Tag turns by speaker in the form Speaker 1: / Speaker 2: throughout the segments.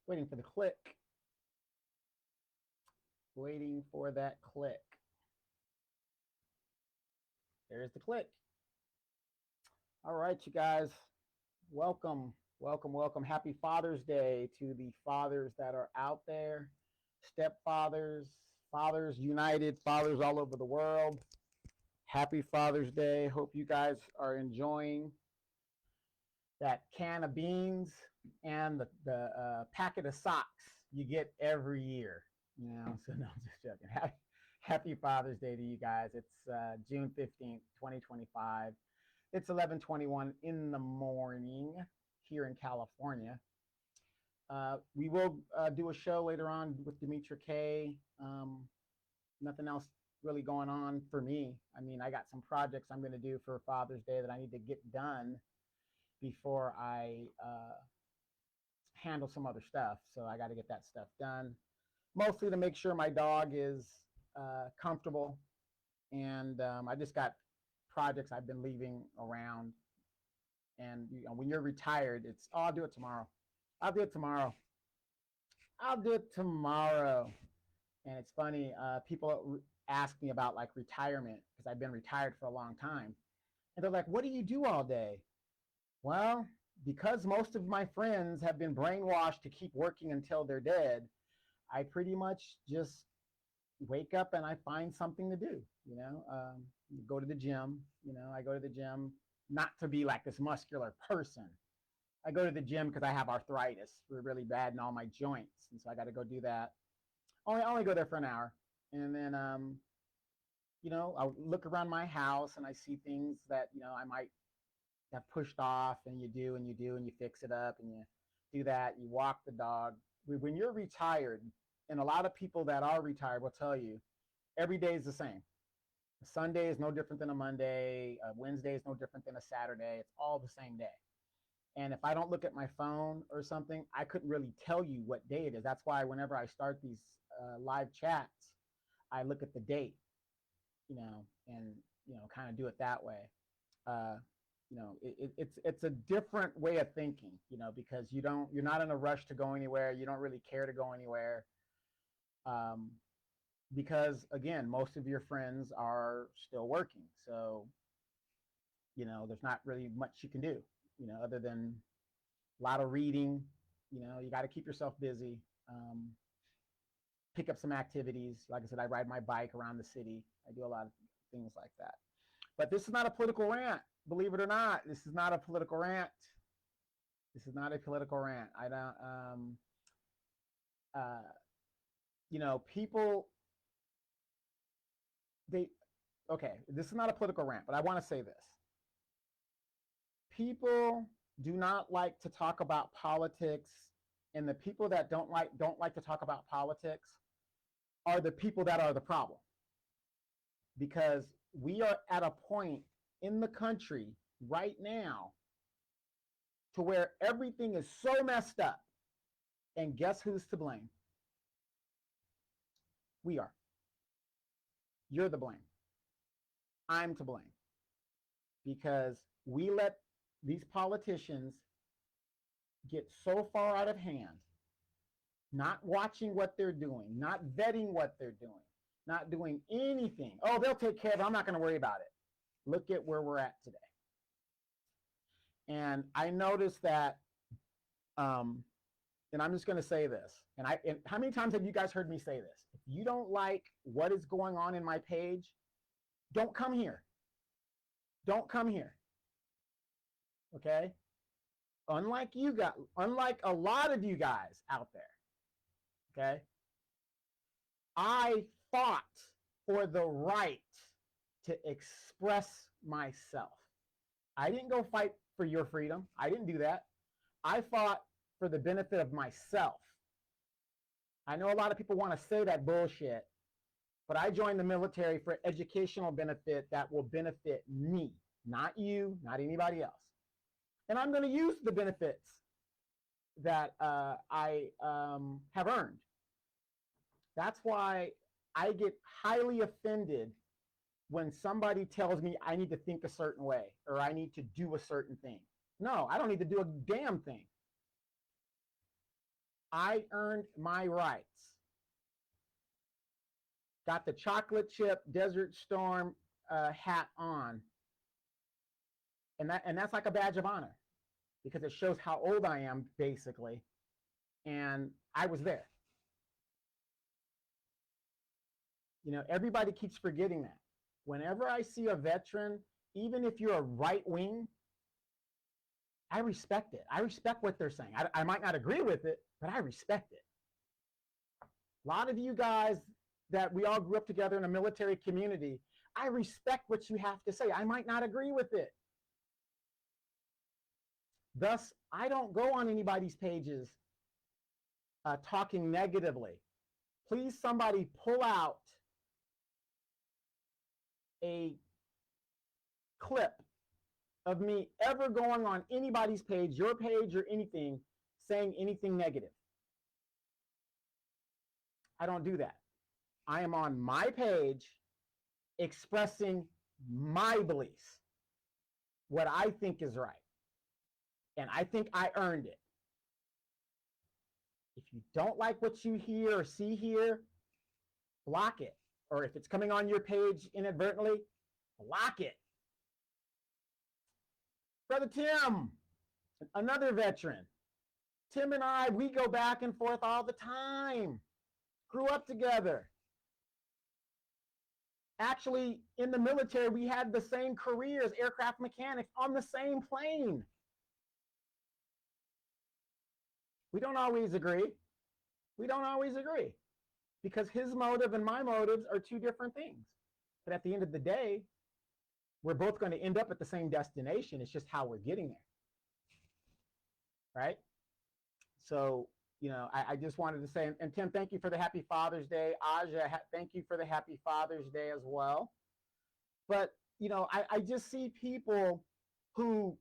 Speaker 1: Waiting for the click. Waiting for that click. There's the click. All right, you guys. Welcome, welcome, welcome. Happy Father's Day to the fathers that are out there, stepfathers, fathers united, fathers all over the world. Happy Father's Day. Hope you guys are enjoying that can of beans and the packet of socks you get every year. You know, so no, I'm just joking. Happy Father's Day to you guys. It's June 15th, 2025. It's 11:21 in the morning here in California. We will do a show later on with Demetra K. Nothing else really going on for me. I mean, I got some projects I'm going to do for Father's Day that I need to get done before I handle some other stuff. So I got to get that stuff done, mostly to make sure my dog is comfortable. And I just got projects I've been leaving around. And you know, when you're retired, it's, oh, I'll do it tomorrow. I'll do it tomorrow. I'll do it tomorrow. And it's funny, people ask me about like retirement because I've been retired for a long time. And they're like, what do you do all day? Well, because most of my friends have been brainwashed to keep working until they're dead, I pretty much just wake up and I find something to do. You know, go to the gym. You know, I go to the gym not to be like this muscular person. I go to the gym because I have arthritis. We're really bad in all my joints, and so I got to go do that. Only go there for an hour, and then you know, I'll look around my house and I see things that, you know, I might have pushed off, and you do and you do and you fix it up and you do that. You walk the dog. When you're retired, and a lot of people that are retired will tell you, every day is the same. A Sunday is no different than a Monday. A Wednesday is no different than a Saturday. It's all the same day. And if I don't look at my phone or something, I couldn't really tell you what day it is. That's why whenever I start these live chats, I look at the date, you know, and, you know, kind of do it that way. Uh, you know, it's a different way of thinking, you know, because you're not in a rush to go anywhere. You don't really care to go anywhere. Because again, most of your friends are still working. So, you know, there's not really much you can do, you know, other than a lot of reading. You know, you got to keep yourself busy. Pick up some activities. Like I said, I ride my bike around the city. I do a lot of things like that. But this is not a political rant, believe it or not. This is not a political rant. This is not a political rant. I don't, uh, you know, people, okay, this is not a political rant, but I want to say this. People do not like to talk about politics, and the people that don't like to talk about politics are the people that are the problem. Because we are at a point in the country right now to where everything is so messed up. And guess who's to blame? We are. You're the blame. I'm to blame. Because we let these politicians get so far out of hand, not watching what they're doing, not vetting what they're doing, not doing anything. Oh, they'll take care of it. I'm not going to worry about it. Look at where we're at today. And I noticed that, and I'm just going to say this, and how many times have you guys heard me say this? If you don't like what is going on in my page, don't come here. Don't come here. Okay? Unlike you guys, unlike a lot of you guys out there, okay? I fought for the right to express myself. I didn't go fight for your freedom. I didn't do that. I fought for the benefit of myself. I know a lot of people want to say that bullshit, but I joined the military for educational benefit that will benefit me, not you, not anybody else. And I'm going to use the benefits that I have earned. That's why I get highly offended when somebody tells me I need to think a certain way or I need to do a certain thing. No, I don't need to do a damn thing. I earned my rights. Got the chocolate chip Desert Storm hat on. And that's like a badge of honor because it shows how old I am, basically. And I was there. You know, everybody keeps forgetting that. Whenever I see a veteran, even if you're a right wing, I respect it. I respect what they're saying. I might not agree with it, but I respect it. A lot of you guys that we all grew up together in a military community, I respect what you have to say. I might not agree with it. Thus, I don't go on anybody's pages talking negatively. Please, somebody pull out a clip of me ever going on anybody's page, your page or anything, saying anything negative. I don't do that. I am on my page expressing my beliefs, what I think is right. And I think I earned it. If you don't like what you hear or see here, block it. Or if it's coming on your page inadvertently, block it. Brother Tim, another veteran. Tim and I, we go back and forth all the time. Grew up together. Actually, in the military, we had the same career as aircraft mechanics on the same plane. We don't always agree. We don't always agree because his motive and my motives are two different things. But at the end of the day, we're both going to end up at the same destination. It's just how we're getting there. Right? So, you know, I just wanted to say, and Tim, thank you for the Happy Father's Day. Aja, thank you for the Happy Father's Day as well. But, you know, I just see people who,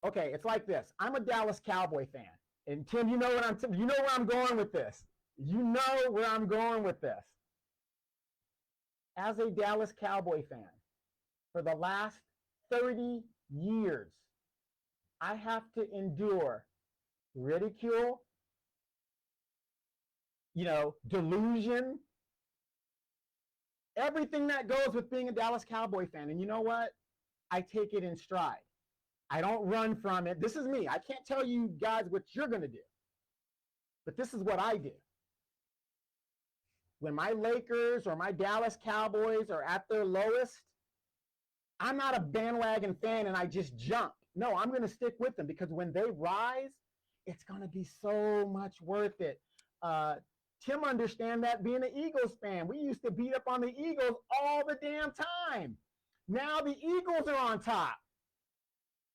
Speaker 1: okay, it's like this. I'm a Dallas Cowboy fan. And Tim, you know where I'm going with this. You know where I'm going with this. As a Dallas Cowboy fan, for the last 30 years, I have to endure ridicule, you know, delusion, everything that goes with being a Dallas Cowboy fan. And you know what? I take it in stride. I don't run from it. This is me. I can't tell you guys what you're going to do, but this is what I do. When my Lakers or my Dallas Cowboys are at their lowest, I'm not a bandwagon fan and I just jump. No, I'm going to stick with them because when they rise, it's going to be so much worth it. Tim understand that being an Eagles fan. We used to beat up on the Eagles all the damn time. Now the Eagles are on top.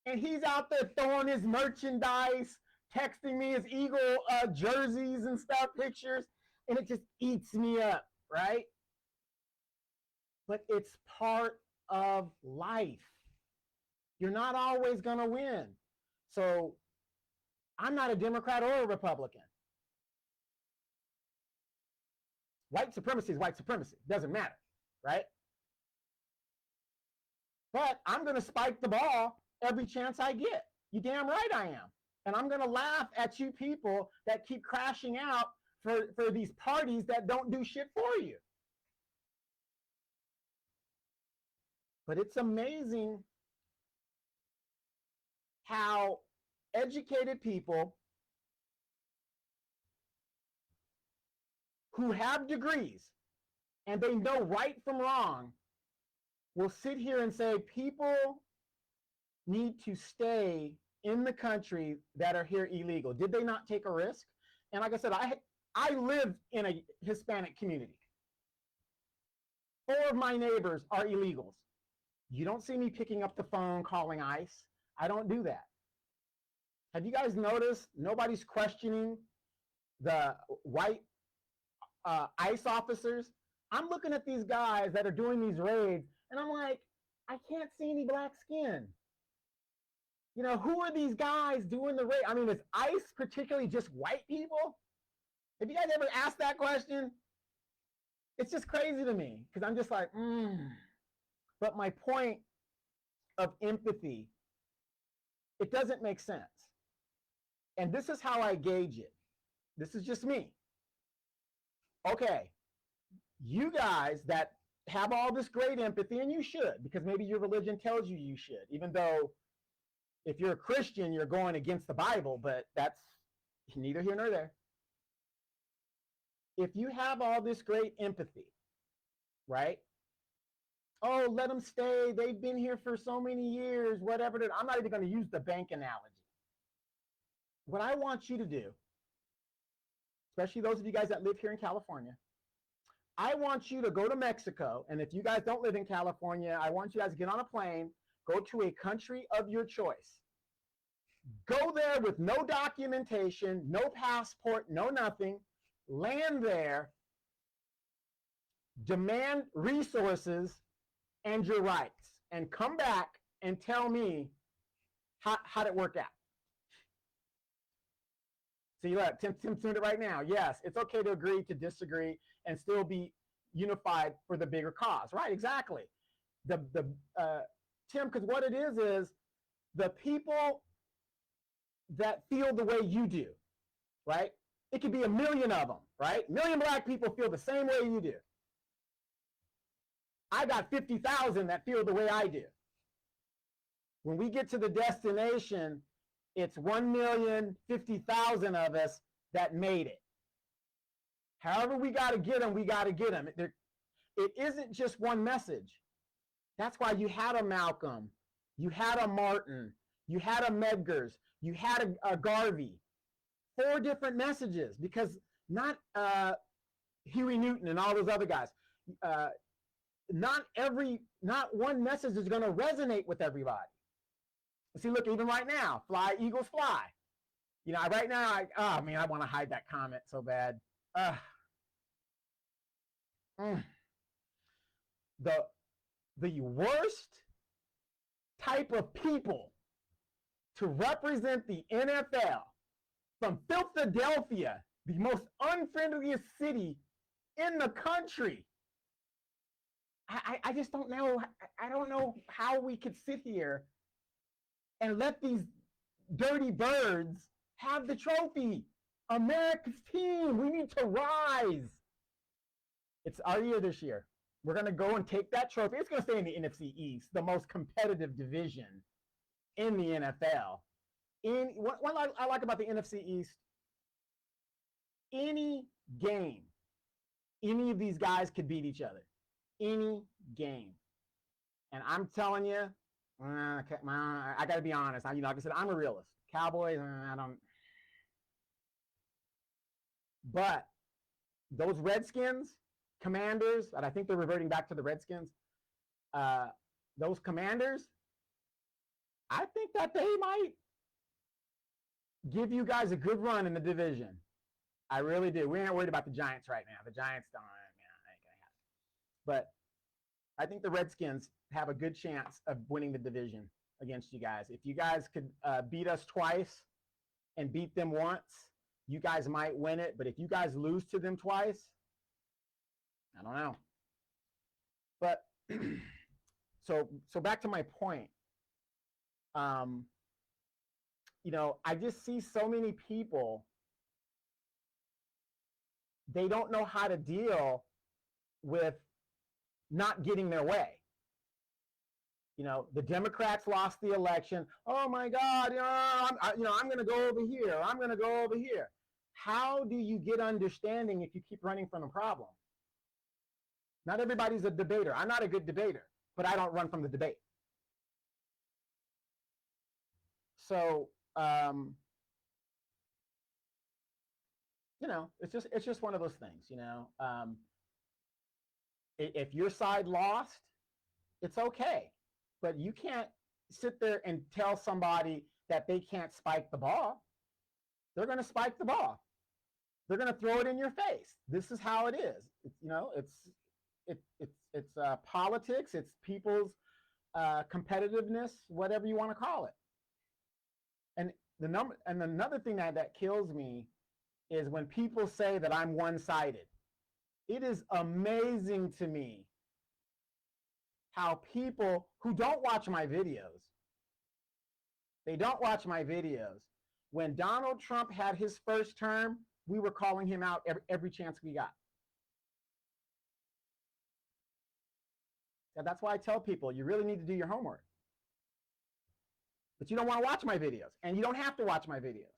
Speaker 1: And he's out there throwing his merchandise, texting me his Eagle jerseys and stuff, pictures, and it just eats me up, right? But it's part of life. You're not always going to win. So I'm not a Democrat or a Republican. White supremacy is white supremacy. Doesn't matter, right? But I'm going to spike the ball every chance I get. You damn right I am. And I'm going to laugh at you people that keep crashing out for these parties that don't do shit for you. But it's amazing how educated people who have degrees and they know right from wrong will sit here and say people need to stay in the country that are here illegal. Did they not take a risk? And like I said, I live in a Hispanic community. 4 of my neighbors are illegals. You don't see me picking up the phone calling ICE. I don't do that. Have you guys noticed nobody's questioning the white ICE officers? I'm looking at these guys that are doing these raids and I'm like, I can't see any black skin. You know, who are these guys doing the raid? I mean, is ICE particularly just white people? Have you guys ever asked that question? It's just crazy to me because I'm just like, But my point of empathy, it doesn't make sense. And this is how I gauge it. This is just me. Okay, you guys that have all this great empathy, and you should, because maybe your religion tells you you should, even though if you're a Christian, you're going against the Bible, but that's neither here nor there. If you have all this great empathy, right? Oh, let them stay. They've been here for so many years, whatever. I'm not even going to use the bank analogy. What I want you to do, especially those of you guys that live here in California, I want you to go to Mexico. And if you guys don't live in California, I want you guys to get on a plane, go to a country of your choice. Go there with no documentation, no passport, no nothing. Land there, demand resources and your rights, and come back and tell me how did it work out. See, look, Tim's doing it right now. Yes, it's okay to agree to disagree and still be unified for the bigger cause. Right, exactly. Tim, because what it is the people that feel the way you do, right? It could be 1 million of them, right? 1 million black people feel the same way you do. I got 50,000 that feel the way I do. When we get to the destination, it's 1,050,000 of us that made it. However we got to get them, we got to get them. It isn't just one message. That's why you had a Malcolm, you had a Martin, you had a Medgars, you had a Garvey. 4 different messages, because not Huey Newton and all those other guys. Not one message is going to resonate with everybody. See, look, even right now, fly, Eagles, fly. You know, right now, I want to hide that comment so bad. The worst type of people to represent the NFL from Philadelphia, the most unfriendliest city in the country. I just don't know. I don't know how we could sit here and let these dirty birds have the trophy. America's team, we need to rise. It's our year this year. We're going to go and take that trophy. It's going to stay in the NFC East, the most competitive division in the NFL. What I like about the NFC East, any game, any of these guys could beat each other. Any game. And I'm telling you, I got to be honest. Like I said, I'm a realist. Cowboys, I don't. But those Redskins, Commanders, and I think they're reverting back to the Redskins, those Commanders, I think that they might give you guys a good run in the division. I really do. We ain't worried about the Giants right now. The Giants don't. But I think the Redskins have a good chance of winning the division against you guys. If you guys could beat us twice and beat them once, you guys might win it. But if you guys lose to them twice, I don't know. But so back to my point. I just see so many people, they don't know how to deal with not getting their way. The Democrats lost the election. Oh my God, I'm going to go over here. I'm going to go over here. How do you get understanding if you keep running from the problem? Not everybody's a debater. I'm not a good debater, but I don't run from the debate. So, it's just one of those things, if your side lost, it's okay. But you can't sit there and tell somebody that they can't spike the ball. They're going to spike the ball. They're going to throw it in your face. This is how it is. It's politics. It's people's competitiveness, whatever you want to call it. And another thing that kills me is when people say that I'm one-sided. It is amazing to me how people who don't watch my videos, they don't watch my videos, When Donald Trump had his first term, we were calling him out every chance we got. And that's why I tell people, you really need to do your homework. But you don't want to watch my videos, and you don't have to watch my videos.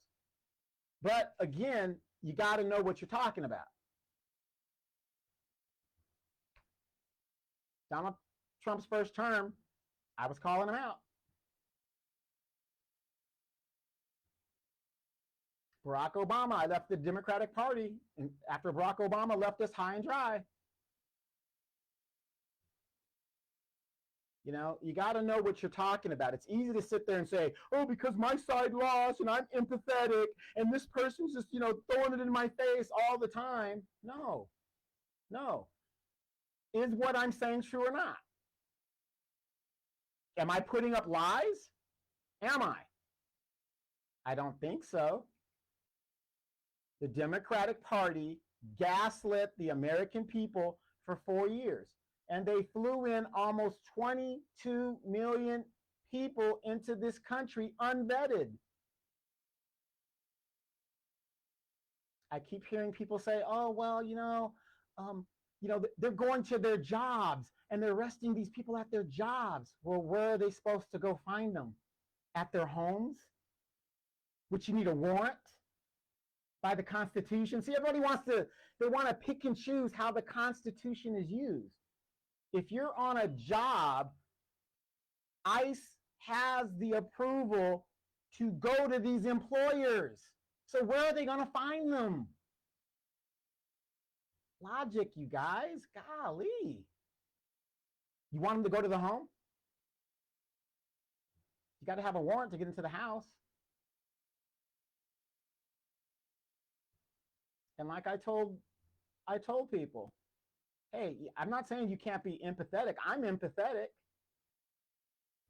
Speaker 1: But again, you got to know what you're talking about. Donald Trump's first term, I was calling him out. Barack Obama, I left the Democratic Party and after Barack Obama left us high and dry. You know, you got to know what you're talking about. It's easy to sit there and say, oh, because my side lost and I'm empathetic and this person's just, you know, throwing it in my face all the time. No, no. Is what I'm saying true or not? Am I putting up lies? Am I? I don't think so. The Democratic Party gaslit the American people for 4 years. And they flew in almost 22 million people into this country unvetted. I keep hearing people say, oh, well, they're going to their jobs and they're arresting these people at their jobs. Well, where are they supposed to go find them? At their homes? Which you need a warrant by the Constitution. See, everybody they want to pick and choose how the Constitution is used. If you're on a job, ICE has the approval to go to these employers. So where are they going to find them? Logic, you guys. Golly. You want them to go to the home? You got to have a warrant to get into the house. And like I told people, hey, I'm not saying you can't be empathetic. I'm empathetic.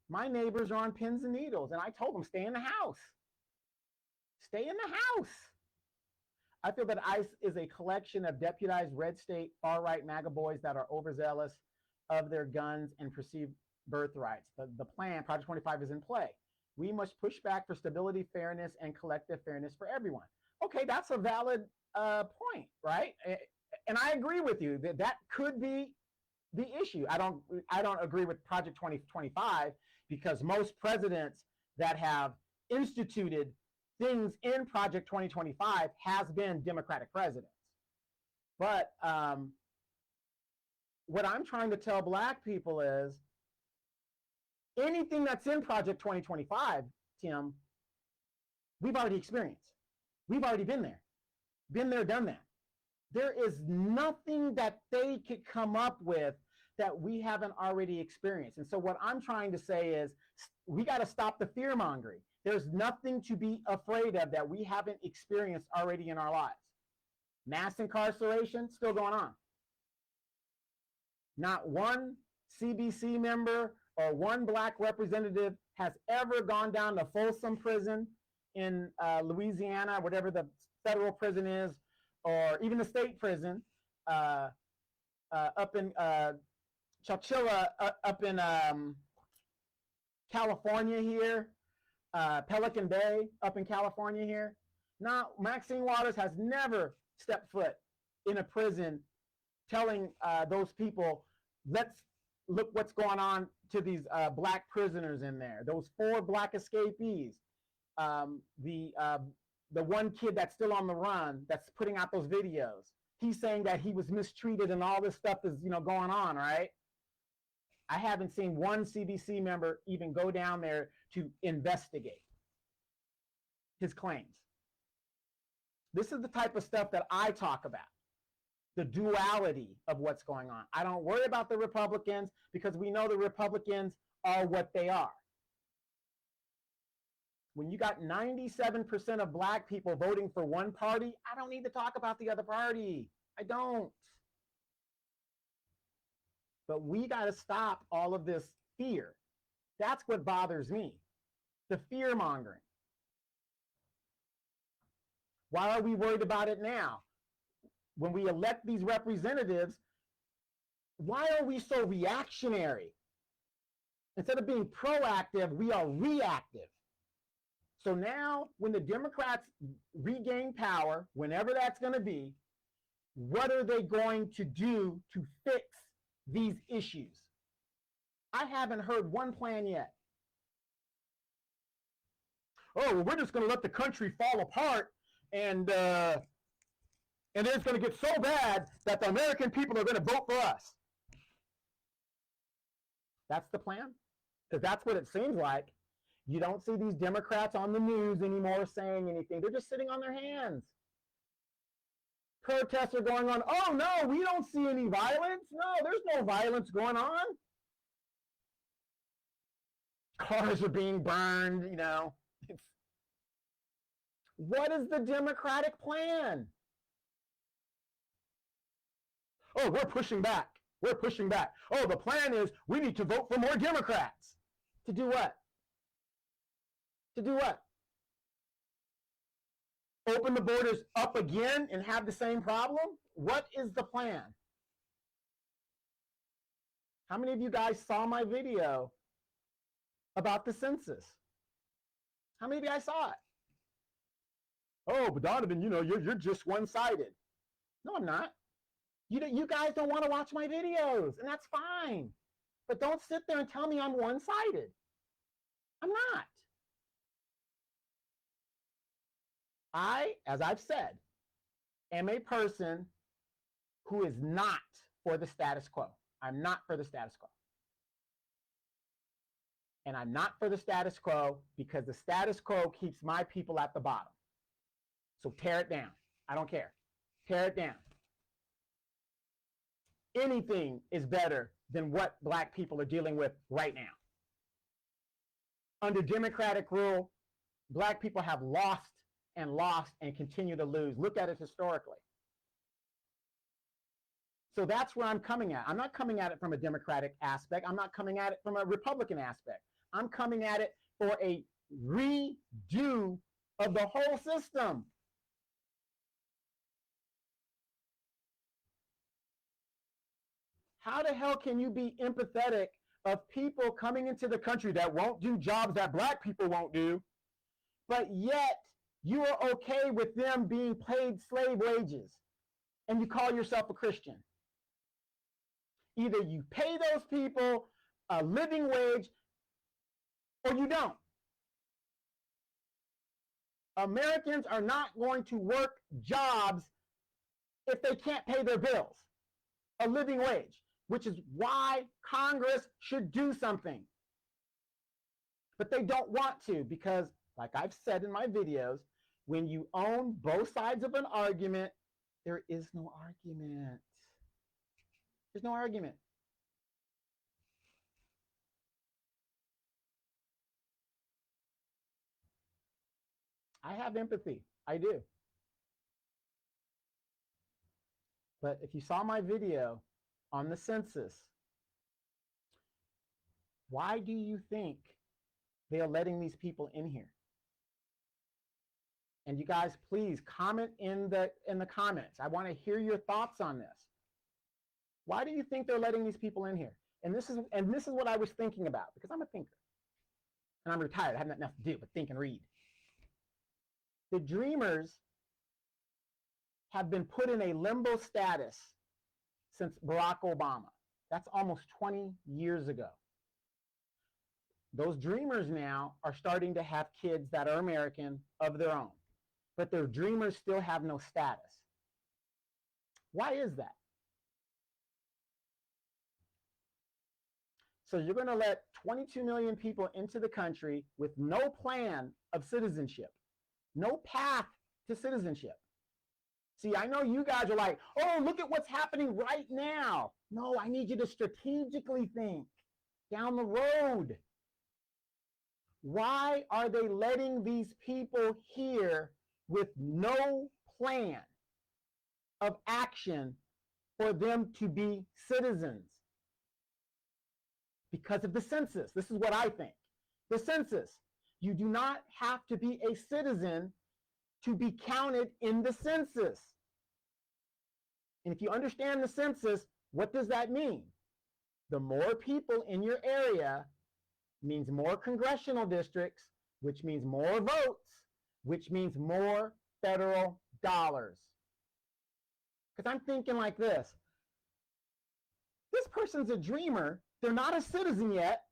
Speaker 1: My neighbors are on pins and needles, and I told them, stay in the house. Stay in the house. I feel that ICE is a collection of deputized red state far-right MAGA boys that are overzealous of their guns and perceived birthrights. The plan, Project 25, is in play. We must push back for stability, fairness, and collective fairness for everyone. Okay, that's a valid point, right? And I agree with you that could be the issue. I don't agree with Project 2025 because most presidents that have instituted things in Project 2025 has been Democratic presidents. But what I'm trying to tell Black people is anything that's in Project 2025, Tim, we've already experienced. We've already been there. Been there, done that. There is nothing that they could come up with that we haven't already experienced. And so what I'm trying to say is we got to stop the fear mongering. There's nothing to be afraid of that we haven't experienced already in our lives. Mass incarceration still going on. Not one CBC member or one Black representative has ever gone down to Folsom Prison in Louisiana, whatever the federal prison is, or even the state prison up in Chowchilla, up in California here, Pelican Bay up in California here. Now, Maxine Waters has never stepped foot in a prison telling those people, let's look what's going on to these Black prisoners in there. Those 4 Black escapees. The one kid that's still on the run that's putting out those videos. He's saying that he was mistreated and all this stuff is, going on, right? I haven't seen one CBC member even go down there to investigate his claims. This is the type of stuff that I talk about. The duality of what's going on. I don't worry about the Republicans because we know the Republicans are what they are. When you got 97% of Black people voting for one party, I don't need to talk about the other party. I don't. But we got to stop all of this fear. That's what bothers me. The fear mongering. Why are we worried about it now? When we elect these representatives, why are we so reactionary? Instead of being proactive, we are reactive. So now when the Democrats regain power, whenever that's going to be, what are they going to do to fix these issues? I haven't heard one plan yet. Oh, well, we're just going to let the country fall apart, and it's going to get so bad that the American people are going to vote for us. That's the plan? Because that's what it seems like. You don't see these Democrats on the news anymore saying anything. They're just sitting on their hands. Protests are going on. Oh, no, we don't see any violence. No, there's no violence going on. Cars are being burned, you know. What is the Democratic plan? Oh, we're pushing back. We're pushing back. Oh, the plan is we need to vote for more Democrats. To do what? To do what? Open the borders up again and have the same problem? What is the plan? How many of you guys saw my video about the census? How many of you guys saw it? Oh, but Donovan, you know, you're just one-sided. No, I'm not. You guys don't want to watch my videos, and that's fine. But don't sit there and tell me I'm one-sided. I'm not. I, as I've said, am a person who is not for the status quo. I'm not for the status quo. And I'm not for the status quo because the status quo keeps my people at the bottom. So tear it down. I don't care. Tear it down. Anything is better than what black people are dealing with right now. Under Democratic rule, black people have lost and continue to lose. Look at it historically. So that's where I'm coming at. I'm not coming at it from a Democratic aspect. I'm not coming at it from a Republican aspect. I'm coming at it for a redo of the whole system. How the hell can you be empathetic of people coming into the country that won't do jobs that black people won't do, but yet you are okay with them being paid slave wages and you call yourself a Christian? Either you pay those people a living wage or you don't. Americans are not going to work jobs if they can't pay their bills, a living wage, which is why Congress should do something. But they don't want to because, like I've said in my videos, when you own both sides of an argument, there is no argument. There's no argument. I have empathy. I do. But if you saw my video on the census, why do you think they are letting these people in here? And you guys, please comment in the comments. I want to hear your thoughts on this. Why do you think they're letting these people in here? And this is what I was thinking about, because I'm a thinker. And I'm retired. I have nothing else to do but think and read. The Dreamers have been put in a limbo status since Barack Obama. That's almost 20 years ago. Those Dreamers now are starting to have kids that are American of their own, but their Dreamers still have no status. Why is that? So you're going to let 22 million people into the country with no plan of citizenship, no path to citizenship. See, I know you guys are like, oh, look at what's happening right now. No, I need you to strategically think down the road. Why are they letting these people here with no plan of action for them to be citizens? Because of the census. This is what I think. The census. You do not have to be a citizen to be counted in the census. And if you understand the census, what does that mean? The more people in your area means more congressional districts, which means more votes, which means more federal dollars. Because I'm thinking like this. This person's a dreamer. They're not a citizen yet.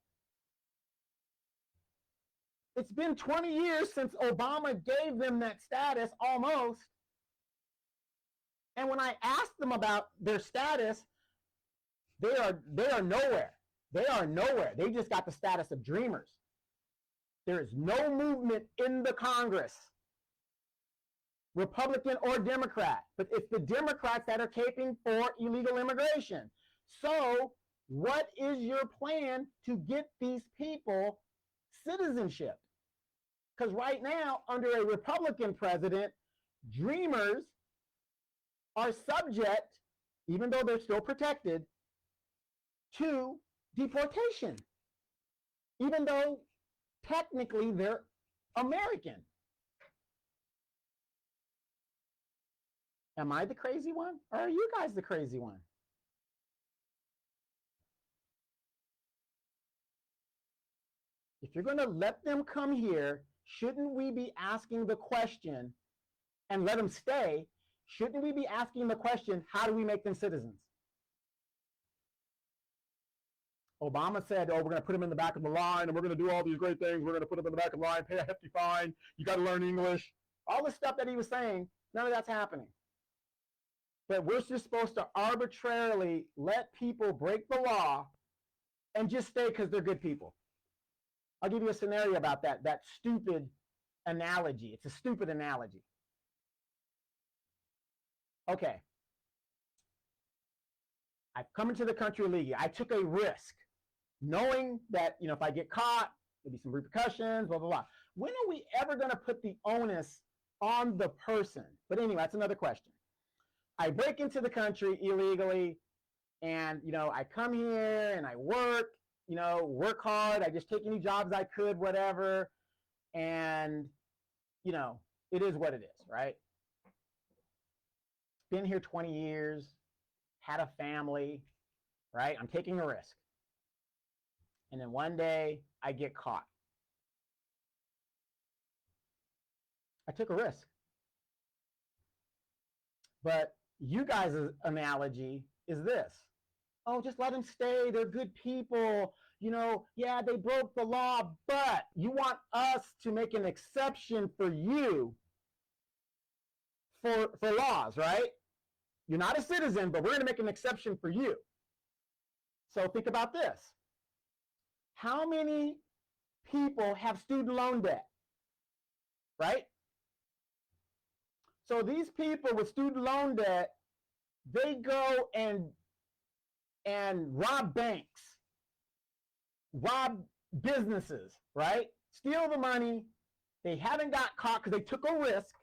Speaker 1: It's been 20 years since Obama gave them that status, almost. And when I asked them about their status, they are nowhere. They are nowhere. They just got the status of dreamers. There is no movement in the Congress, Republican or Democrat, but it's the Democrats that are caping for illegal immigration. So what is your plan to get these people citizenship? Because right now, under a Republican president, dreamers are subject, even though they're still protected, to deportation, even though technically they're American. Am I the crazy one, or are you guys the crazy one? If you're going to let them come here, shouldn't we be asking the question, and let them stay, shouldn't we be asking the question, how do we make them citizens? Obama said, oh, we're going to put them in the back of the line, and we're going to do all these great things. We're going to put them in the back of the line, pay a hefty fine. You got to learn English. All the stuff that he was saying, none of that's happening. But we're just supposed to arbitrarily let people break the law and just stay because they're good people. I'll give you a scenario about that stupid analogy. It's a stupid analogy. Okay. I've come into the country illegally. I took a risk, knowing that, if I get caught, there'll be some repercussions, blah, blah, blah. When are we ever going to put the onus on the person? But anyway, that's another question. I break into the country illegally, and, I come here and I work hard. I just take any jobs I could, whatever. And, it is what it is, right? Been here 20 years, had a family, right? I'm taking a risk. And then one day I get caught. I took a risk. But you guys' analogy is this. Oh, just let them stay. They're good people. Yeah, they broke the law, but you want us to make an exception for you for laws, right? You're not a citizen, but we're going to make an exception for you. So think about this. How many people have student loan debt, right? So these people with student loan debt, they go and rob banks, rob businesses, right? Steal the money. They haven't got caught because they took a risk,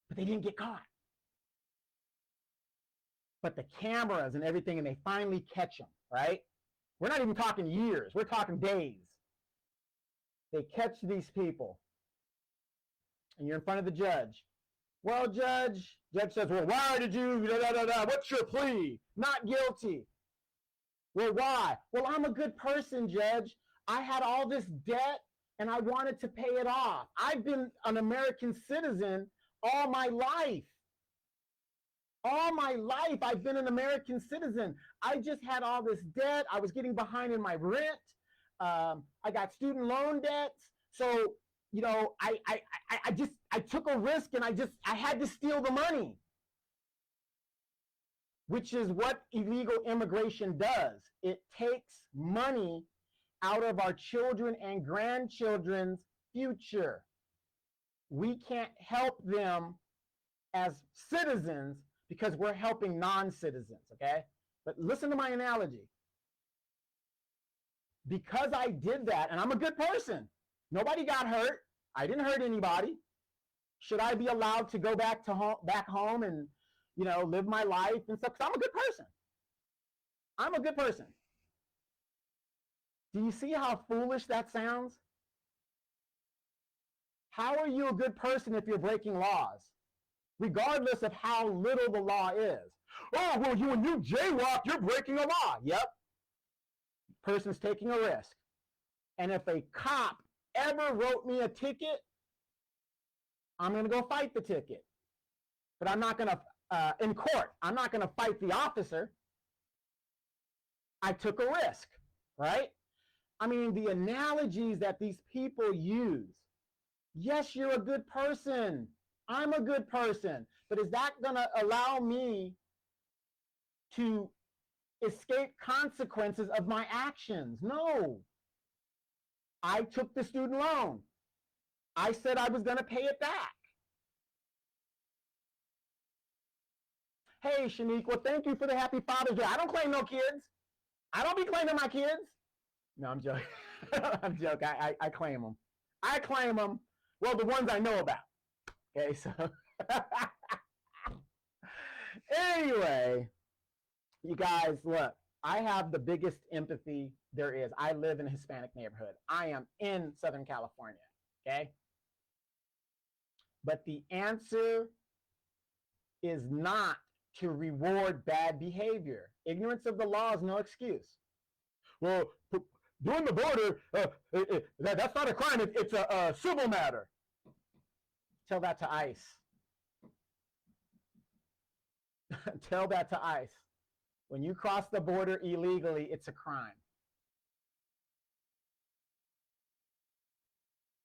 Speaker 1: but they didn't get caught. But the cameras and everything, and they finally catch them, right? We're not even talking years. We're talking days. They catch these people. And you're in front of the judge. Well, judge says, well, why did you, what's your plea? Not guilty. Well, why? Well, I'm a good person, judge. I had all this debt and I wanted to pay it off. I've been an American citizen all my life. All my life, I've been an American citizen. I just had all this debt. I was getting behind in my rent. I got student loan debts. So, I took a risk and I had to steal the money, which is what illegal immigration does. It takes money out of our children and grandchildren's future. We can't help them as citizens because we're helping non-citizens, okay? But listen to my analogy. Because I did that, and I'm a good person. Nobody got hurt. I didn't hurt anybody. Should I be allowed to go back home and, live my life and stuff? Because I'm a good person. I'm a good person. Do you see how foolish that sounds? How are you a good person if you're breaking laws, regardless of how little the law is? Oh, well, when you jaywalk, you're breaking a law. Yep. Person's taking a risk. And if a cop ever wrote me a ticket, I'm going to go fight the ticket. But I'm not going to, in court, I'm not going to fight the officer. I took a risk, right? I mean, the analogies that these people use. Yes, you're a good person. I'm a good person. But is that going to allow me to escape consequences of my actions? No. I took the student loan. I said I was going to pay it back. Hey, Shanique, well, thank you for the happy Father's Day. I don't claim no kids. I don't be claiming my kids. No, I'm joking. I'm joking. I claim them. I claim them. Well, the ones I know about. Okay, so anyway, you guys, look, I have the biggest empathy there is. I live in a Hispanic neighborhood. I am in Southern California, okay? But the answer is not to reward bad behavior. Ignorance of the law is no excuse. Well, doing the border, that's not a crime. It's a civil matter. Tell that to ICE. Tell that to ICE. When you cross the border illegally, it's a crime.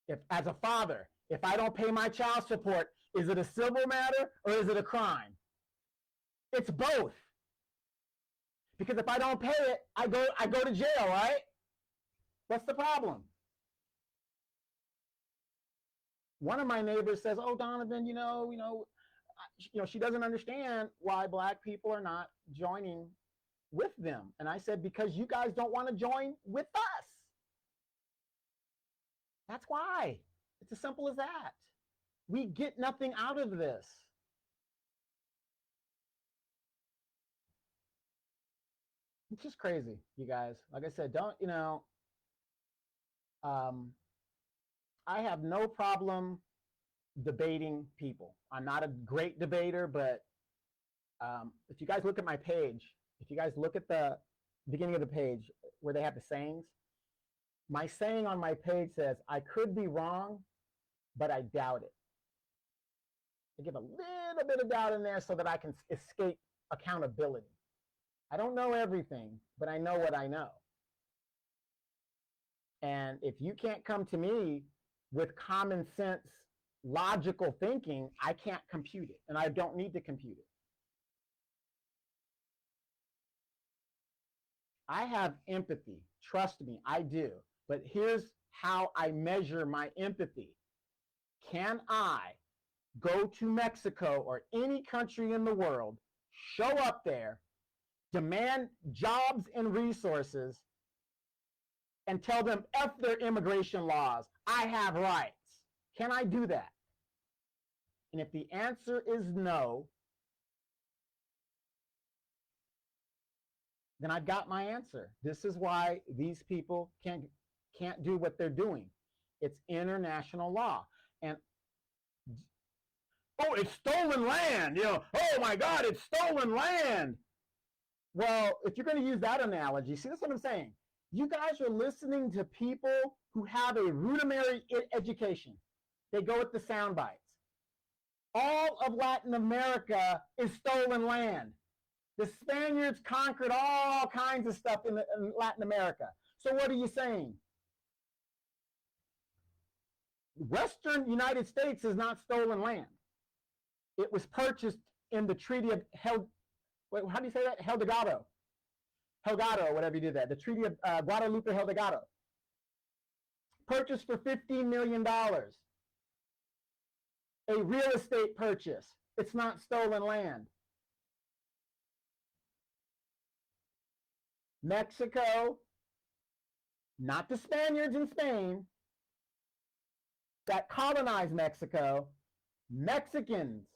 Speaker 1: If, as a father, if I don't pay my child support, is it a civil matter or is it a crime? It's both. Because if I don't pay it, I go to jail, right? What's the problem? One of my neighbors says, "Oh, Donovan, you know, she doesn't understand why Black people are not joining with them." And I said, "Because you guys don't want to join with us. That's why. It's as simple as that. We get nothing out of this." It's just crazy, you guys. Like I said, I have no problem debating people. I'm not a great debater, but if you guys look at my page, if you guys look at the beginning of the page where they have the sayings, my saying on my page says, "I could be wrong, but I doubt it." I give a little bit of doubt in there so that I can escape accountability. I don't know everything, but I know what I know. And if you can't come to me with common sense, logical thinking, I can't compute it, and I don't need to compute it. I have empathy. Trust me, I do. But here's how I measure my empathy. Can I go to Mexico or any country in the world, show up there, demand jobs and resources, and tell them F their immigration laws? I have rights. Can I do that? And if the answer is no, then I've got my answer. This is why these people can't do what they're doing. It's international law. And oh, it's stolen land. Oh my God, it's stolen land. Well, if you're going to use that analogy, see, that's what I'm saying. You guys are listening to people who have a rudimentary education. They go with the sound bites. All of Latin America is stolen land. The Spaniards conquered all kinds of stuff in Latin America. So what are you saying? Western United States is not stolen land. It was purchased in the Treaty of how do you say that? Helgado, whatever you did that. The Treaty of Guadalupe Helgado. Purchased for $15 million. A real estate purchase. It's not stolen land. Mexico, not the Spaniards in Spain that colonized Mexico. Mexicans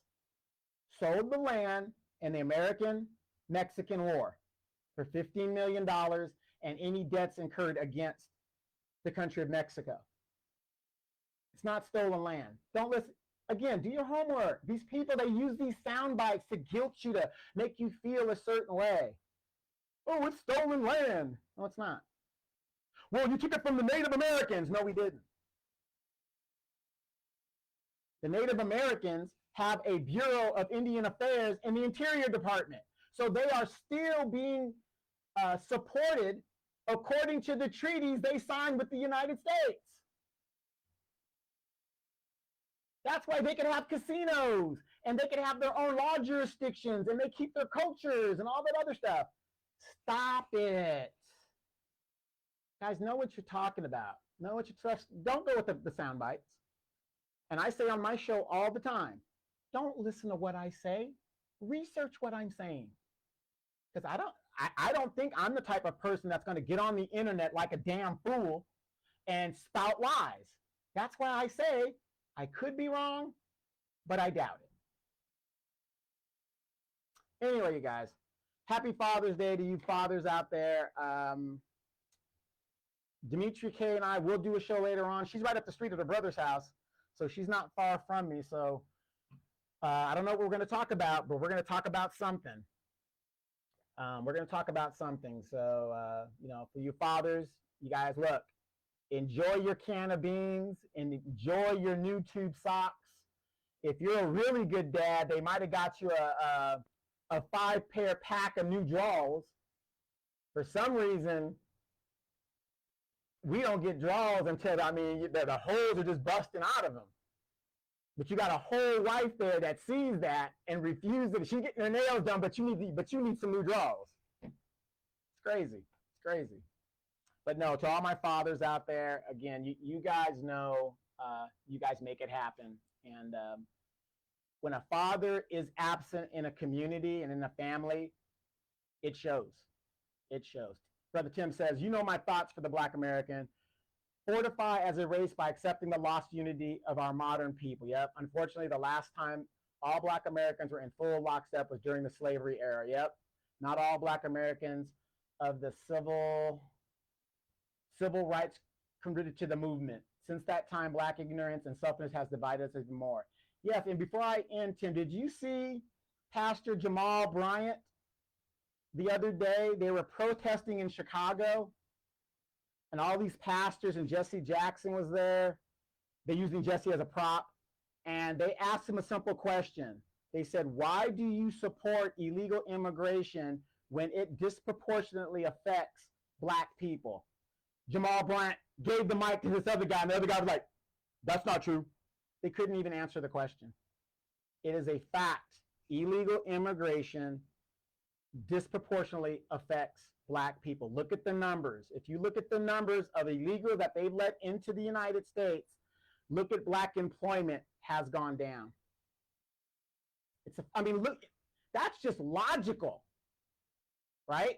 Speaker 1: sold the land in the American-Mexican War for $15 million and any debts incurred against the country of Mexico. It's not stolen land. Don't listen. Again, do your homework. These people, they use these sound bites to guilt you, to make you feel a certain way. Oh, it's stolen land. No, it's not. Well, you took it from the Native Americans. No, we didn't. The Native Americans have a Bureau of Indian Affairs in the Interior Department. So they are still being supported according to the treaties they signed with the United States. That's why they can have casinos and they can have their own law jurisdictions and they keep their cultures and all that other stuff. Stop it. Guys, know what you're talking about. Know what you trust. Don't go with the sound bites. And I say on my show all the time, don't listen to what I say. Research what I'm saying. Because I don't think I'm the type of person that's going to get on the internet like a damn fool and spout lies. That's why I say I could be wrong, but I doubt it. Anyway, you guys, happy Father's Day to you fathers out there. Dimitri K and I will do a show later on. She's right up the street at her brother's house, so she's not far from me. So I don't know what we're going to talk about, but we're going to talk about something. We're going to talk about something. So, you know, for you fathers, you guys, look, enjoy your can of beans and enjoy your new tube socks. If you're a really good dad, they might have got you a 5-pair pack of new drawers. For some reason, we don't get drawers until, I mean, the holes are just busting out of them. But you got a whole wife there that sees that and refuses. She's getting her nails done, but you need some new drawers. It's crazy. It's crazy. But no, to all my fathers out there, again, you guys know, you guys make it happen. And when a father is absent in a community and in a family, it shows. It shows. Brother Tim says, you know my thoughts for the Black American. Fortify as a race by accepting the lost unity of our modern people. Yep. Unfortunately, the last time all Black Americans were in full lockstep was during the slavery era. Yep. Not all Black Americans of the civil rights contributed to the movement. Since that time, Black ignorance and selfishness has divided us even more. Yes, and before I end, Tim, did you see Pastor Jamal Bryant the other day? They were protesting in Chicago, and all these pastors, and Jesse Jackson was there. They're using Jesse as a prop, and they asked him a simple question. They said, why do you support illegal immigration when it disproportionately affects Black people? Jamal Bryant gave the mic to this other guy, and the other guy was like, that's not true. They couldn't even answer the question. It is a fact. Illegal immigration disproportionately affects Black people. Look at the numbers. If you look at the numbers of illegal that they've let into the United States, look at Black employment has gone down. I mean, look, that's just logical, right?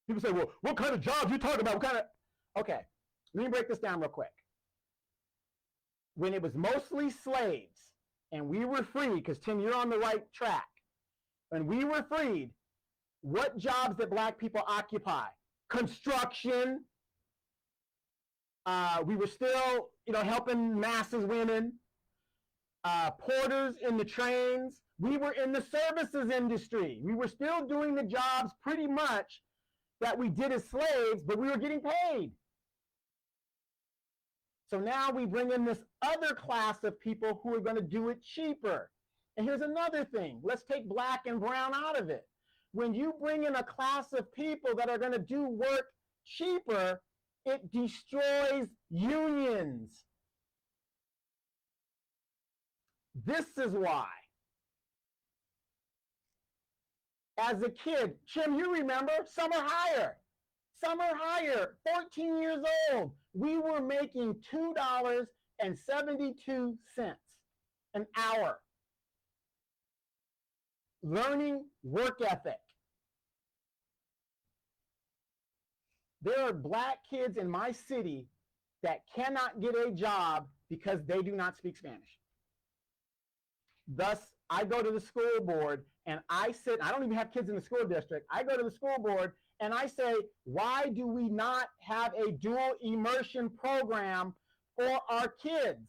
Speaker 1: People say, well, what kind of jobs you talking about? Okay, let me break this down real quick. When it was mostly slaves and we were free, because Tim, you're on the right track. When we were freed, what jobs did Black people occupy? Construction. We were still, helping masses, women. Porters in the trains. We were in the services industry. We were still doing the jobs pretty much that we did as slaves, but we were getting paid. So now we bring in this other class of people who are going to do it cheaper. And here's another thing. Let's take Black and brown out of it. When you bring in a class of people that are going to do work cheaper, it destroys unions. This is why. As a kid, Jim, you remember summer hire. Summer hire, 14 years old. We were making $2.72 an hour. Learning work ethic. There are Black kids in my city that cannot get a job because they do not speak Spanish. Thus, I go to the school board and I don't even have kids in the school district. I go to the school board and I say, why do we not have a dual immersion program for our kids?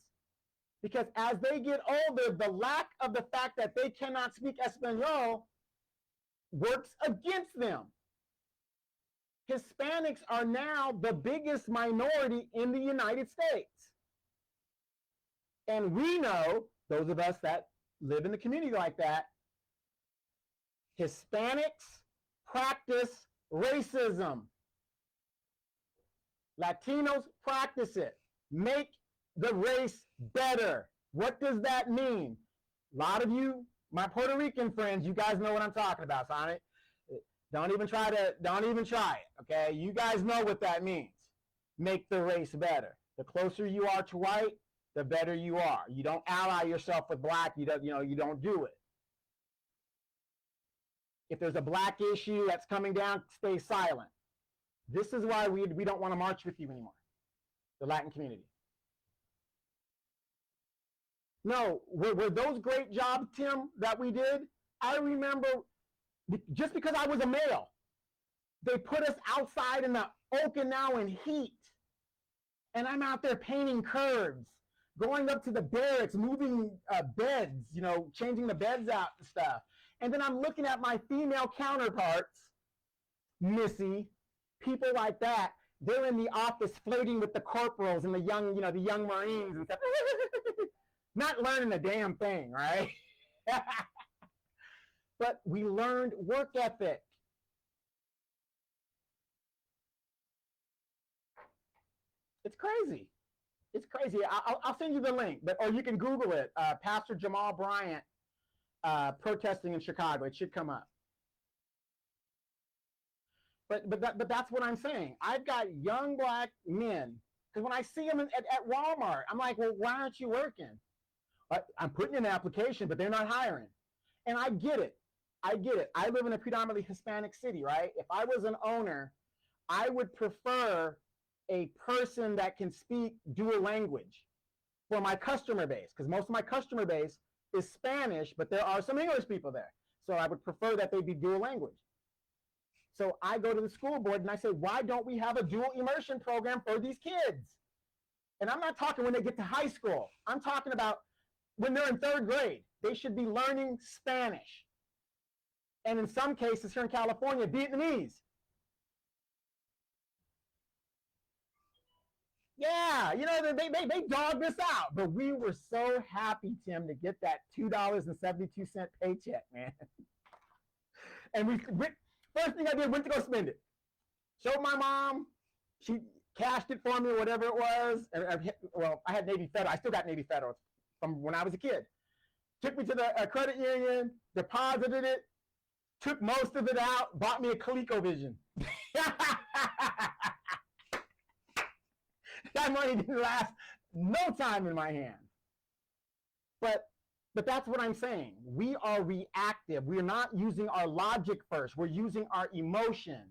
Speaker 1: Because as they get older, the lack of the fact that they cannot speak Espanol works against them. Hispanics are now the biggest minority in the United States. And we know those of us that live in the community like that, Hispanics practice racism. Latinos practice it. Make the race better. What does that mean? A lot of you, my Puerto Rican friends, you guys know what I'm talking about, Sonic. Don't even try it, okay? You guys know what that means. Make the race better. The closer you are to white, the better you are. You don't ally yourself with black, you don't do it. If there's a black issue that's coming down, stay silent. This is why we don't want to march with you anymore, the Latin community. No, were those great jobs, Tim, that we did? I remember just because I was a male, they put us outside in the Okinawan heat. And I'm out there painting curbs, going up to the barracks, moving beds, changing the beds out and stuff. And then I'm looking at my female counterparts, Missy, people like that. They're in the office flirting with the corporals and the young Marines and stuff. Not learning a damn thing, right? But we learned work ethic. It's crazy. It's crazy. I'll send you the link, or you can Google it. Pastor Jamal Bryant protesting in Chicago. It should come up. But that's what I'm saying. I've got young black men, because when I see them at Walmart, I'm like, well, why aren't you working? I'm putting in an application, but they're not hiring. And I get it. I live in a predominantly Hispanic city, right? If I was an owner, I would prefer a person that can speak dual language for my customer base, because most of my customer base is Spanish, but there are some English people there. So I would prefer that they be dual language. So I go to the school board and I say, why don't we have a dual immersion program for these kids? And I'm not talking when they get to high school. I'm talking about when they're in 3rd grade. They should be learning Spanish. And in some cases here in California, Vietnamese. Yeah, they dogged us out. But we were so happy, Tim, to get that $2.72 paycheck, man. And first thing I did, went to go spend it. Showed my mom. She cashed it for me, or whatever it was. Well, I had Navy Federal. I still got Navy Federal from when I was a kid. Took me to the credit union, deposited it, took most of it out, bought me a ColecoVision. That money didn't last no time in my hand. But that's what I'm saying. We are reactive. We're not using our logic first. We're using our emotion.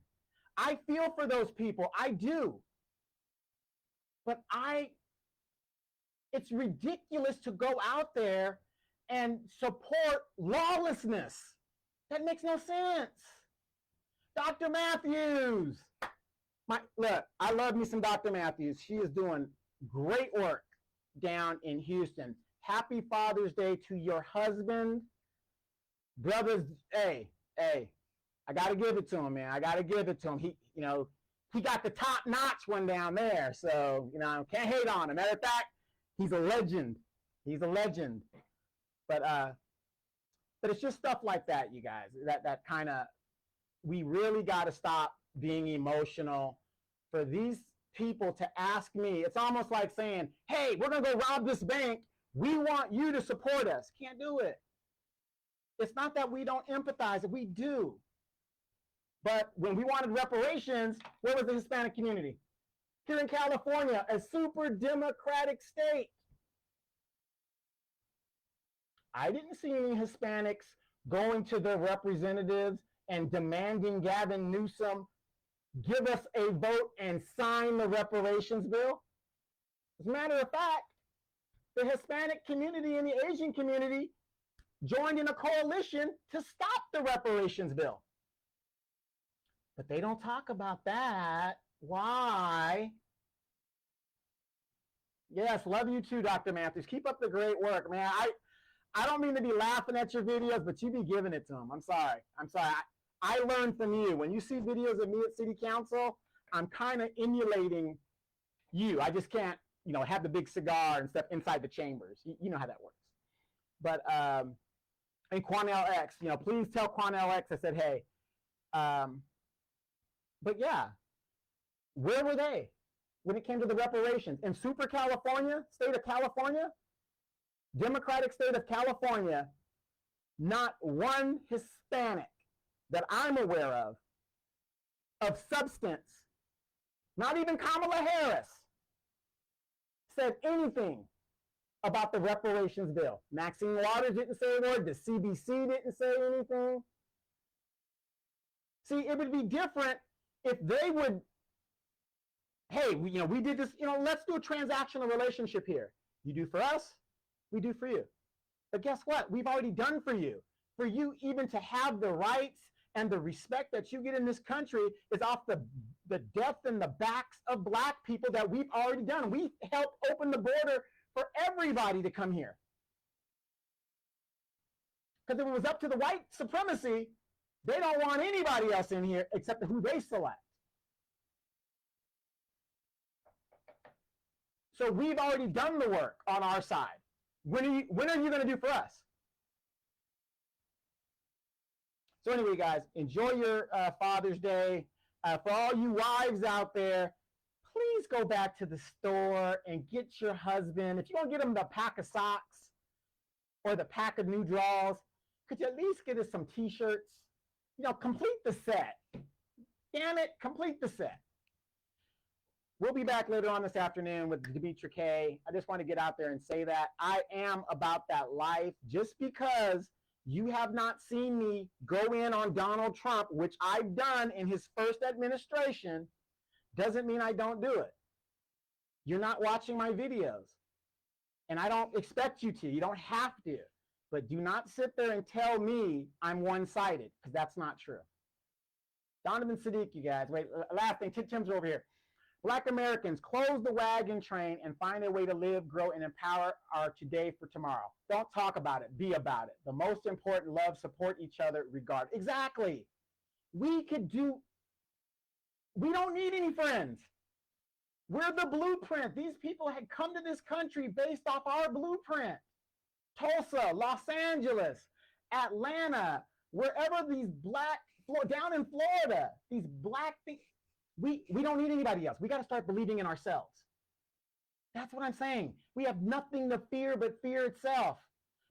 Speaker 1: I feel for those people. I do. But it's ridiculous to go out there and support lawlessness. That makes no sense. Dr. Matthews. Look, I love me some Dr. Matthews. She is doing great work down in Houston. Happy Father's Day to your husband. Brothers, hey, I got to give it to him, man. I got to give it to him. He got the top notch one down there. So, can't hate on him. Matter of fact, he's a legend. He's a legend. But it's just stuff like that, you guys. That kind of, we really got to stop being emotional. For these people to ask me, it's almost like saying, hey, we're going to go rob this bank. We want you to support us. Can't do it. It's not that we don't empathize. We do. But when we wanted reparations, where was the Hispanic community? Here in California, a super democratic state. I didn't see any Hispanics going to their representatives and demanding Gavin Newsom give us a vote and sign the reparations bill. As a matter of fact, the Hispanic community and the Asian community joined in a coalition to stop the reparations bill. But they don't talk about that. Why? Yes, love you too, Dr. Matthews. Keep up the great work, man. I don't mean to be laughing at your videos, but you be giving it to them. I'm sorry. I learned from you. When you see videos of me at City Council, I'm kind of emulating you. I just can't, have the big cigar and stuff inside the chambers. You know how that works. But and Quanell X, please tell Quanell X I said, hey. But yeah, where were they when it came to the reparations? In Super California, state of California, Democratic state of California, not one Hispanic that I'm aware of substance, not even Kamala Harris, said anything about the reparations bill. Maxine Waters didn't say a word. The CBC didn't say anything. See, it would be different if they would, hey, we did this, let's do a transactional relationship here. You do for us, we do for you. But guess what? We've already done for you. For you even to have the rights and the respect that you get in this country is off the depth and the backs of Black people that we've already done. We helped open the border for everybody to come here. Because if it was up to the white supremacy, they don't want anybody else in here except who they select. So we've already done the work on our side. When are you going to do for us? So anyway, guys, enjoy your Father's Day. For all you wives out there, please go back to the store and get your husband. If you don't get him the pack of socks or the pack of new drawers, could you at least get us some T-shirts? Complete the set. Damn it, complete the set. We'll be back later on this afternoon with Demetra K. I just want to get out there and say that I am about that life. Just because you have not seen me go in on Donald Trump, which I've done in his first administration, doesn't mean I don't do it. You're not watching my videos, and I don't expect you to. You don't have to. But do not sit there and tell me I'm one-sided, because that's not true. Donovan Sadiq, you guys. Wait, last thing. Tim's over here. Black Americans, close the wagon train and find a way to live, grow, and empower our today for tomorrow. Don't talk about it. Be about it. The most important, love, support each other, regard. Exactly. We don't need any friends. We're the blueprint. These people had come to this country based off our blueprint. Tulsa, Los Angeles, Atlanta, wherever these down in Florida, these Black things. We don't need anybody else. We got to start believing in ourselves. That's what I'm saying. We have nothing to fear but fear itself.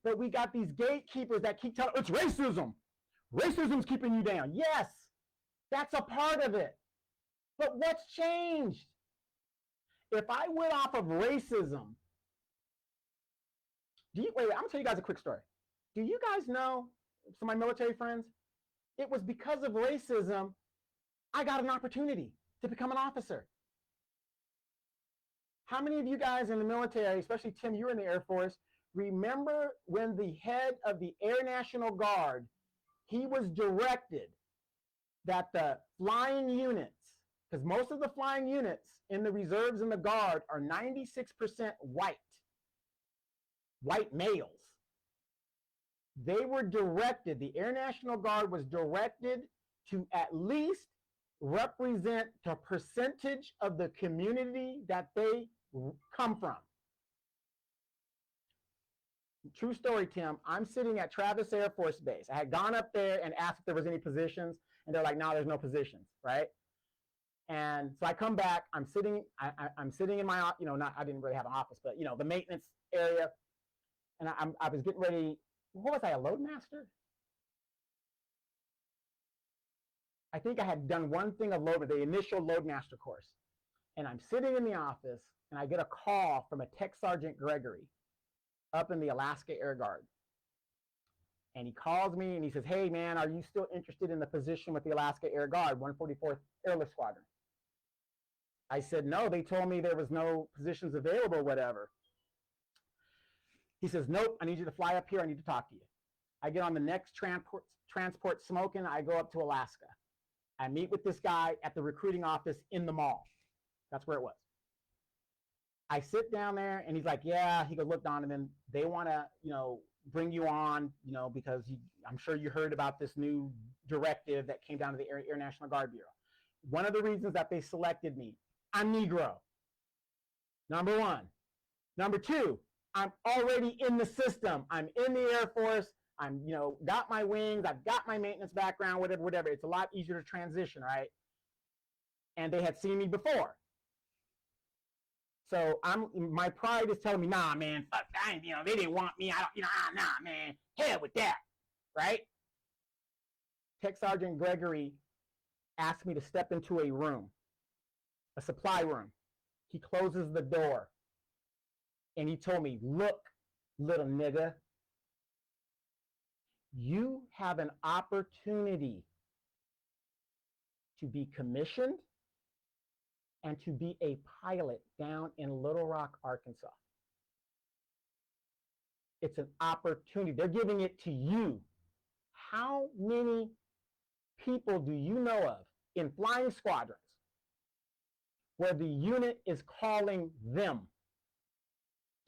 Speaker 1: But we got these gatekeepers that keep telling, it's racism. Racism's keeping you down. Yes, that's a part of it. But what's changed? If I went off of racism, wait, I'm going to tell you guys a quick story. Do you guys know, some of my military friends, it was because of racism I got an opportunity to become an officer. How many of you guys in the military, especially Tim, you were in the Air Force, remember when the head of the Air National Guard, he was directed that the flying units, because most of the flying units in the reserves and the Guard are 96% white males. They were directed, the Air National Guard was directed to at least represent the percentage of the community that they come from. True story, Tim. I'm sitting at Travis Air Force Base. I had gone up there and asked if there was any positions, and they're like, no, there's no positions, right? And so I come back, I'm sitting in my, I didn't really have an office, but the maintenance area. And I was getting ready, what was I, a loadmaster? I think I had done one thing of the initial loadmaster course. And I'm sitting in the office and I get a call from a Tech Sergeant Gregory up in the Alaska Air Guard. And he calls me and he says, hey man, are you still interested in the position with the Alaska Air Guard, 144th Airlift Squadron? I said, no, they told me there was no positions available, whatever. He says, nope, I need you to fly up here. I need to talk to you. I get on the next transport smoking. I go up to Alaska. I meet with this guy at the recruiting office in the mall. That's where it was. I sit down there and he's like, yeah, he goes, look, Donovan, they want to, bring you on, because I'm sure you heard about this new directive that came down to the Air National Guard Bureau. One of the reasons that they selected me, I'm Negro. Number one. Number two, I'm already in the system. I'm in the Air Force. I'm, got my wings. I've got my maintenance background, whatever. It's a lot easier to transition, right? And they had seen me before. So my pride is telling me, nah, man, fuck, they didn't want me. Nah, man, hell with that, right? Tech Sergeant Gregory asked me to step into a room, a supply room. He closes the door and he told me, look, little nigga, you have an opportunity to be commissioned and to be a pilot down in Little Rock, Arkansas. It's an opportunity. They're giving it to you. How many people do you know of in flying squadrons where the unit is calling them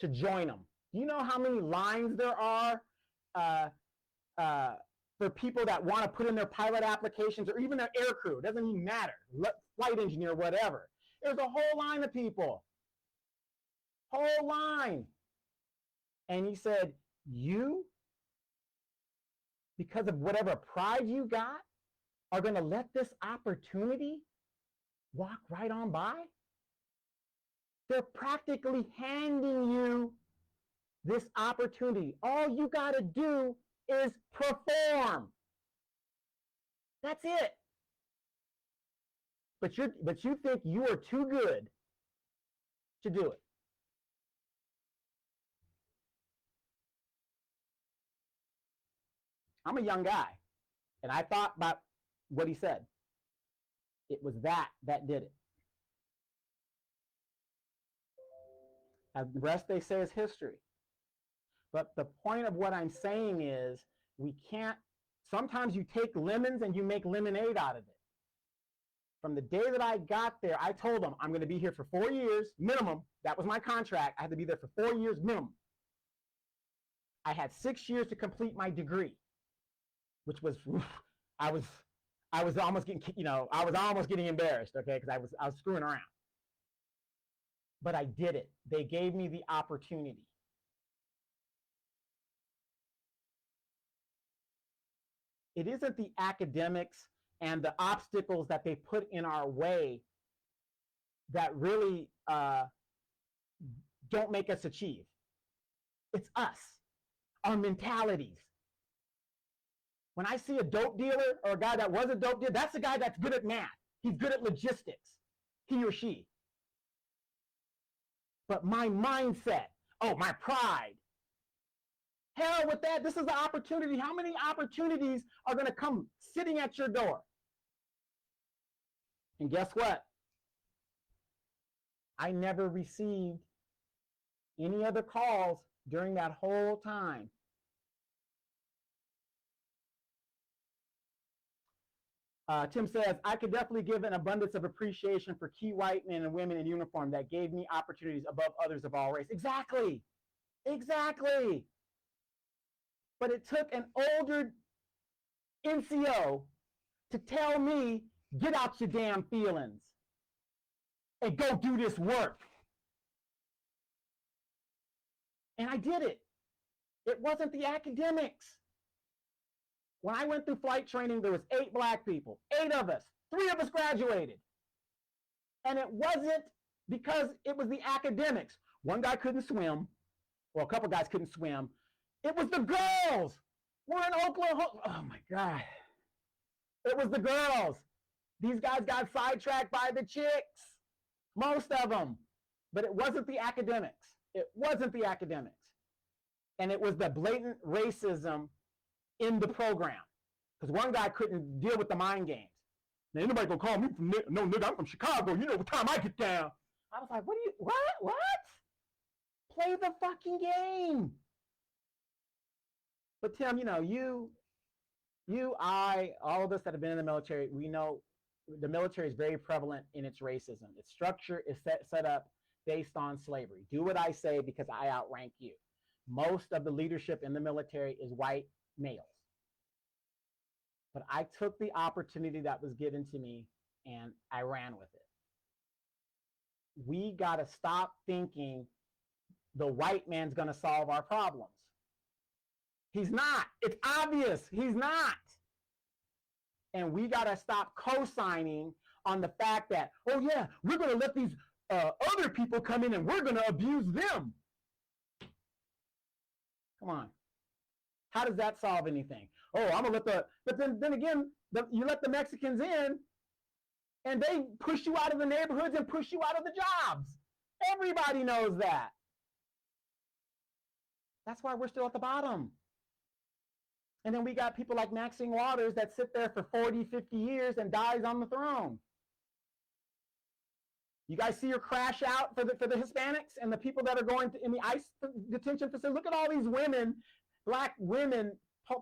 Speaker 1: to join them? Do you know how many lines there are for people that want to put in their pilot applications or even their air crew? It doesn't even matter. Flight engineer, whatever. There's a whole line of people. Whole line. And he said, you, because of whatever pride you got, are going to let this opportunity walk right on by? They're practically handing you this opportunity. All you got to do is perform. That's it. But you think you are too good to do it. I'm a young guy, and I thought about what he said. It was that did it. And the rest, they say, is history. But the point of what I'm saying is we can't, sometimes you take lemons and you make lemonade out of it. From the day that I got there, I told them I'm going to be here for 4 years minimum. That was my contract. I had to be there for 4 years minimum. I had 6 years to complete my degree, which was, I was almost getting, I was almost getting embarrassed, okay, because I was screwing around. But I did it. They gave me the opportunity. It isn't the academics and the obstacles that they put in our way that really don't make us achieve. It's us, our mentalities. When I see a dope dealer or a guy that was a dope dealer, that's the guy that's good at math. He's good at logistics, he or she. But my mindset, my pride, hell with that. This is the opportunity. How many opportunities are going to come sitting at your door? And guess what? I never received any other calls during that whole time. Tim says, I could definitely give an abundance of appreciation for key white men and women in uniform that gave me opportunities above others of all race. Exactly. Exactly. But it took an older NCO to tell me, get out your damn feelings and go do this work. And I did it. It wasn't the academics. When I went through flight training, there was 8 black people, 8 of us, 3 of us graduated. And it wasn't because it was the academics. One guy couldn't swim, or a couple guys couldn't swim. It was the girls. We're in Oklahoma. Oh my God. It was the girls. These guys got sidetracked by the chicks, most of them. But it wasn't the academics. It wasn't the academics. And it was the blatant racism in the program. Because one guy couldn't deal with the mind games. Now, anybody gonna call me from, no, nigga, I'm from Chicago. You know what time I get down. I was like, what? Play the fucking game. But Tim, I, all of us that have been in the military, we know the military is very prevalent in its racism. Its structure is set up based on slavery. Do what I say because I outrank you. Most of the leadership in the military is white males. But I took the opportunity that was given to me and I ran with it. We got to stop thinking the white man's going to solve our problems. He's not. It's obvious he's not. And we got to stop co-signing on the fact that, oh yeah, we're going to let these other people come in and we're going to abuse them. Come on. How does that solve anything? Oh, I'm going to let but then again, you let the Mexicans in and they push you out of the neighborhoods and push you out of the jobs. Everybody knows that. That's why we're still at the bottom. And then we got people like Maxine Waters that sit there for 40, 50 years and dies on the throne. You guys see her crash out for the Hispanics and the people that are going in the ICE detention facility. Look at all these women, black women,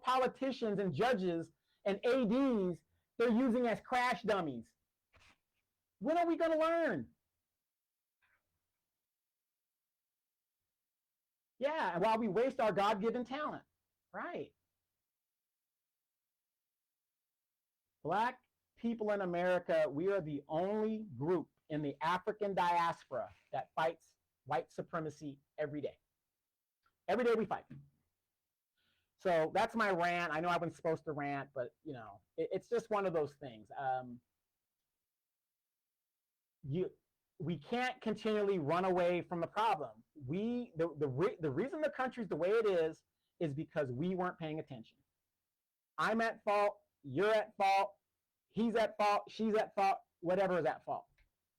Speaker 1: politicians and judges and ADs they're using as crash dummies. When are we going to learn? Yeah, while we waste our God-given talent, right? Black people in America, we are the only group in the African diaspora that fights white supremacy every day. Every day we fight. So that's my rant. I know I wasn't supposed to rant, but you know, it's just one of those things. We can't continually run away from the problem. The reason the country's the way it is because we weren't paying attention. I'm at fault. You're at fault. He's at fault. She's at fault. Whatever is at fault.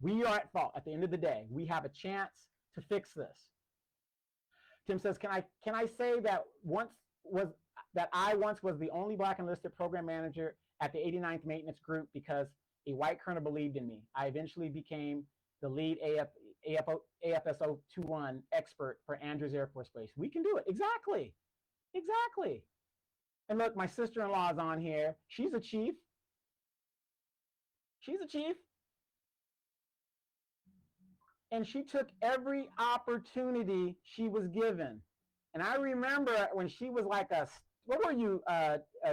Speaker 1: We are at fault. At the end of the day, we have a chance to fix this. Tim says, can I say that I once was the only black enlisted program manager at the 89th Maintenance Group because a white colonel believed in me. I eventually became the lead AFSO 21 expert for Andrews Air Force Base. We can do it. Exactly. Exactly. And look, my sister-in-law is on here. She's a chief. She's a chief. And she took every opportunity she was given. And I remember when she was like what were you,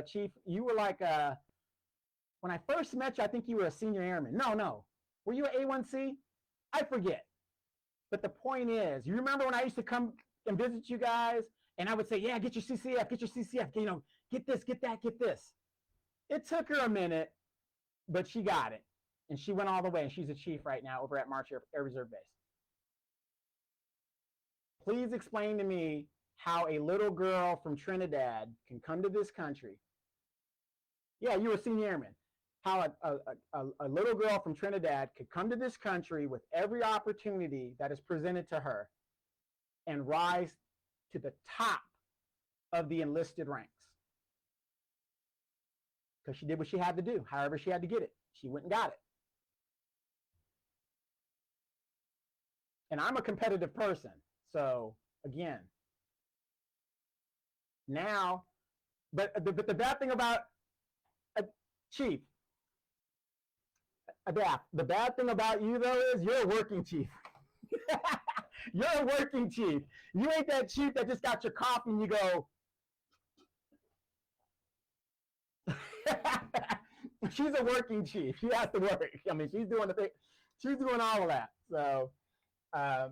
Speaker 1: Chief? You were like when I first met you, I think you were a senior airman. No. Were you an A1C? I forget. But the point is, you remember when I used to come and visit you guys and I would say, yeah, get your CCF, you know, get this, get that, get this. It took her a minute, but she got it. And she went all the way, and she's a chief right now over at March Air Reserve Base. Please explain to me how a little girl from Trinidad can come to this country. Yeah, you were a senior airman. How a little girl from Trinidad could come to this country with every opportunity that is presented to her and rise to the top of the enlisted ranks. Because she did what she had to do. However she had to get it. She went and got it. And I'm a competitive person. So again, now, but the bad thing about Chief, Adapt, the bad thing about you though is you're a working chief. You're a working chief. You ain't that chief that just got your coffee and you go. She's a working chief. She has to work. I mean, she's doing the thing. She's doing all of that. So I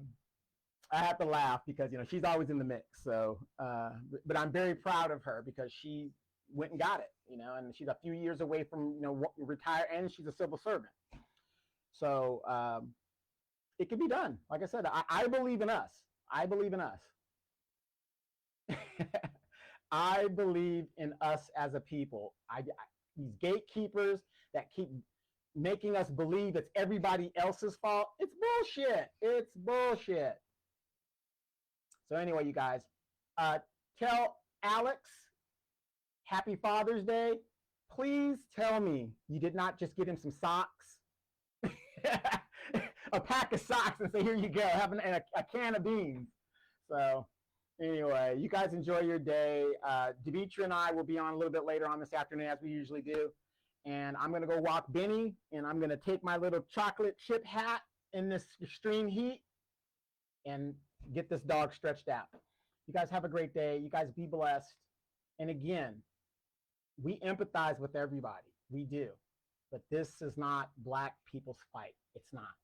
Speaker 1: have to laugh because, you know, she's always in the mix. So, but I'm very proud of her because she went and got it, you know, and she's a few years away from, you know, retire, and she's a civil servant. So it can be done. Like I said, I believe in us. I believe in us. I believe in us as a people. These gatekeepers that keep making us believe it's everybody else's fault. It's bullshit. It's bullshit. So anyway, you guys, tell Alex, happy Father's Day. Please tell me you did not just get him some socks, a pack of socks, and say, here you go, have a can of beans. So anyway, you guys enjoy your day. Demetra and I will be on a little bit later on this afternoon, as we usually do. And I'm going to go walk Benny, and I'm going to take my little chocolate chip hat in this extreme heat and get this dog stretched out. You guys have a great day. You guys be blessed. And again, we empathize with everybody. We do. But this is not Black people's fight. It's not.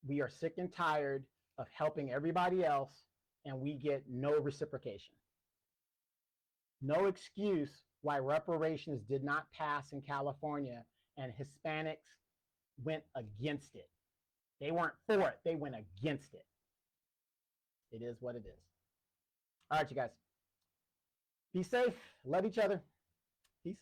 Speaker 1: We are sick and tired of helping everybody else, and we get no reciprocation. No excuse why reparations did not pass in California and Hispanics went against it. They weren't for it, they went against it. It is what it is. All right, you guys. Be safe. Love each other. Peace.